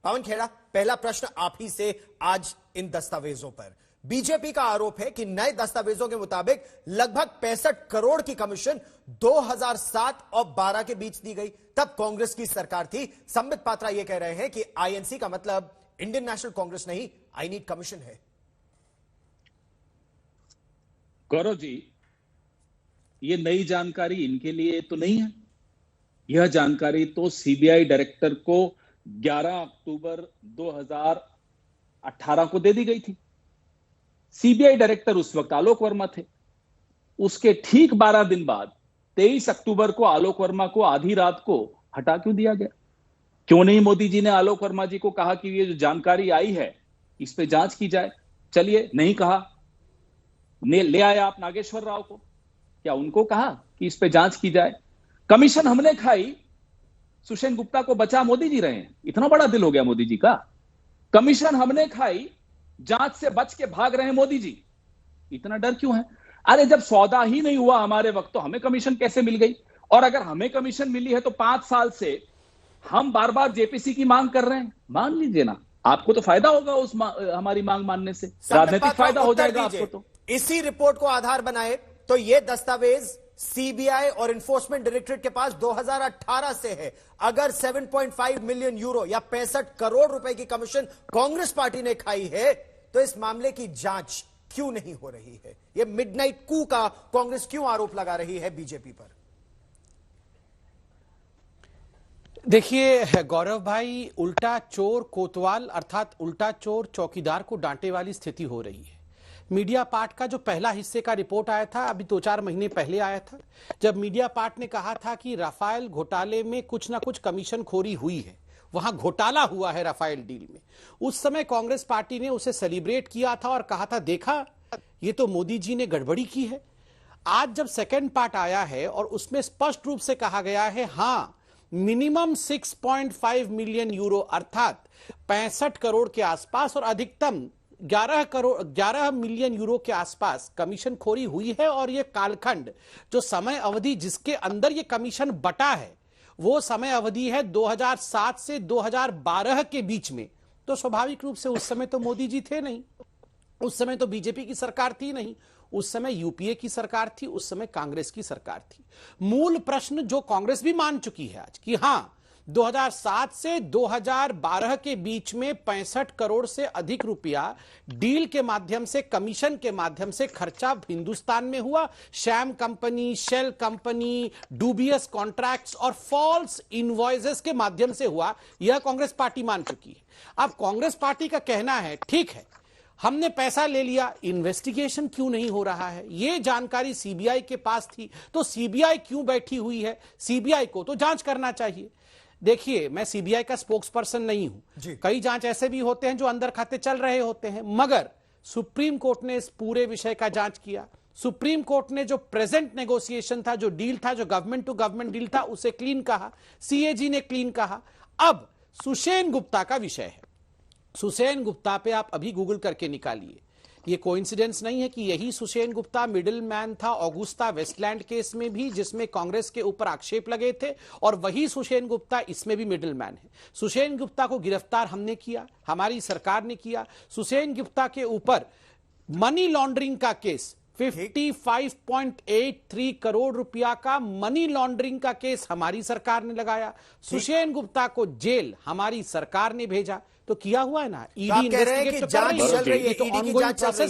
पवन खेड़ा, पहला प्रश्न आप ही से आज इन दस्तावेजों पर। बीजेपी का आरोप है कि नए दस्तावेजों के मुताबिक लगभग 65 करोड़ की कमीशन 2007 और 12 के बीच दी गई। तब कांग्रेस की सरकार थी। संबित पात्रा यह कह रहे हैं कि आईएनसी का मतलब इंडियन नेशनल कांग्रेस नहीं, आई नीड कमीशन है। गौरव जी, ये नई जानकारी इनके लिए तो नहीं है। यह जानकारी तो सीबीआई डायरेक्टर को 11 अक्टूबर 2018 को दे दी गई थी। सीबीआई डायरेक्टर उस वक्त आलोक वर्मा थे। उसके ठीक 12 दिन बाद 23 अक्टूबर को आलोक वर्मा को आधी रात को हटा क्यों दिया गया? क्यों नहीं मोदी जी ने आलोक वर्मा जी को कहा कि ये जो जानकारी आई है इस पे जांच की जाए? चलिए, नहीं कहा। ले आया आप नागेश्वर राव को, क्या उनको कहा कि इस पे जांच की जाए? कमीशन हमने खाई, सुषेण गुप्ता को बचा मोदी जी रहे हैं। इतना बड़ा दिल हो गया मोदी जी का। कमीशन हमने खाई, जांच से बच के भाग रहे हैं मोदी जी। इतना डर क्यों है? अरे जब सौदा ही नहीं हुआ हमारे वक्त तो हमें कमीशन कैसे मिल गई? और अगर हमें कमीशन मिली है तो 5 साल से हम बार बार जेपीसी की मांग कर रहे हैं। मान लीजिए ना, आपको तो फायदा होगा उस हमारी मांग मानने से, राजनीतिक फायदा हो जाएगा आपको। तो इसी रिपोर्ट को आधार बनाए तो यह दस्तावेज सीबीआई और एनफोर्समेंट डायरेक्टरेट के पास 2018 से है। अगर 7.5 मिलियन यूरो या 65 करोड़ रुपए की कमीशन कांग्रेस पार्टी ने खाई है तो इस मामले की जांच क्यों नहीं हो रही है? यह मिडनाइट कू का कांग्रेस क्यों आरोप लगा रही है बीजेपी पर? देखिए गौरव भाई, उल्टा चोर कोतवाल अर्थात उल्टा चोर चौकीदार को डांटे वाली स्थिति हो रही है। मीडिया पार्ट का जो पहला हिस्से का रिपोर्ट आया था, अभी 2-4 महीने पहले आया था, जब मीडिया पार्ट ने कहा था कि राफेल घोटाले में कुछ ना कुछ कमीशन खोरी हुई है, वहां घोटाला हुआ है राफेल डील में। उस समय कांग्रेस पार्टी ने उसे सेलिब्रेट किया था और कहा था देखा ये तो मोदी जी ने गड़बड़ी की है। आज जब सेकेंड पार्ट आया है और उसमें स्पष्ट रूप से कहा गया है हां, मिनिमम 6.5 मिलियन यूरो अर्थात 65 करोड़ के आसपास और अधिकतम 11 मिलियन यूरो के आसपास कमीशन खोरी हुई है। और यह कालखंड, जो समय अवधि जिसके अंदर यह कमीशन बटा है, वो समय अवधि है 2007 से 2012 के बीच में। तो स्वाभाविक रूप से उस समय तो मोदी जी थे नहीं, उस समय तो बीजेपी की सरकार थी नहीं, उस समय यूपीए की सरकार थी, उस समय कांग्रेस की सरकार थी। मूल प्रश्न जो कांग्रेस भी मान चुकी है आज कि हां, 2007 से 2012 के बीच में 65 करोड़ से अधिक रुपया डील के माध्यम से, कमीशन के माध्यम से खर्चा हिंदुस्तान में हुआ। Sham company, shell company, dubious contracts और फॉल्स इनवॉइसेस के माध्यम से हुआ, यह कांग्रेस पार्टी मान चुकी है। अब कांग्रेस पार्टी का कहना है ठीक है, हमने पैसा ले लिया, इन्वेस्टिगेशन क्यों नहीं हो रहा है? यह जानकारी सीबीआई के पास थी तो सीबीआई क्यों बैठी हुई है? सीबीआई को तो जांच करना चाहिए। देखिए, मैं सीबीआई का स्पोक्स पर्सन नहीं हूं, कई जांच ऐसे भी होते हैं जो अंदर खाते चल रहे होते हैं, मगर सुप्रीम कोर्ट ने इस पूरे विषय का जांच किया। सुप्रीम कोर्ट ने जो प्रेजेंट नेगोशिएशन था, जो डील था, जो गवर्नमेंट टू गवर्नमेंट डील था, उसे क्लीन कहा, सीएजी ने क्लीन कहा। अब सुषेण गुप्ता का विषय है। सुषेण गुप्ता पे आप अभी गूगल करके निकालिए। ये कोइंसिडेंस नहीं है कि यही सुषेण गुप्ता मिडिल मैन था ऑगुस्ता वेस्टलैंड केस में भी, जिसमें कांग्रेस के ऊपर आक्षेप लगे थे, और वही सुषेण गुप्ता इसमें भी मिडिल मैन है। सुषेण गुप्ता को गिरफ्तार हमने किया, हमारी सरकार ने किया। सुषेण गुप्ता के ऊपर मनी लॉन्ड्रिंग का केस, 55.83 करोड़ रुपया का मनी लॉन्ड्रिंग का केस हमारी सरकार ने लगाया। सुषेण गुप्ता को जेल हमारी सरकार ने भेजा। तो किया हुआ है ना, ईडी इन्वेस्टिगेट कर रही है, तो ऑनगोइंग प्रोसेस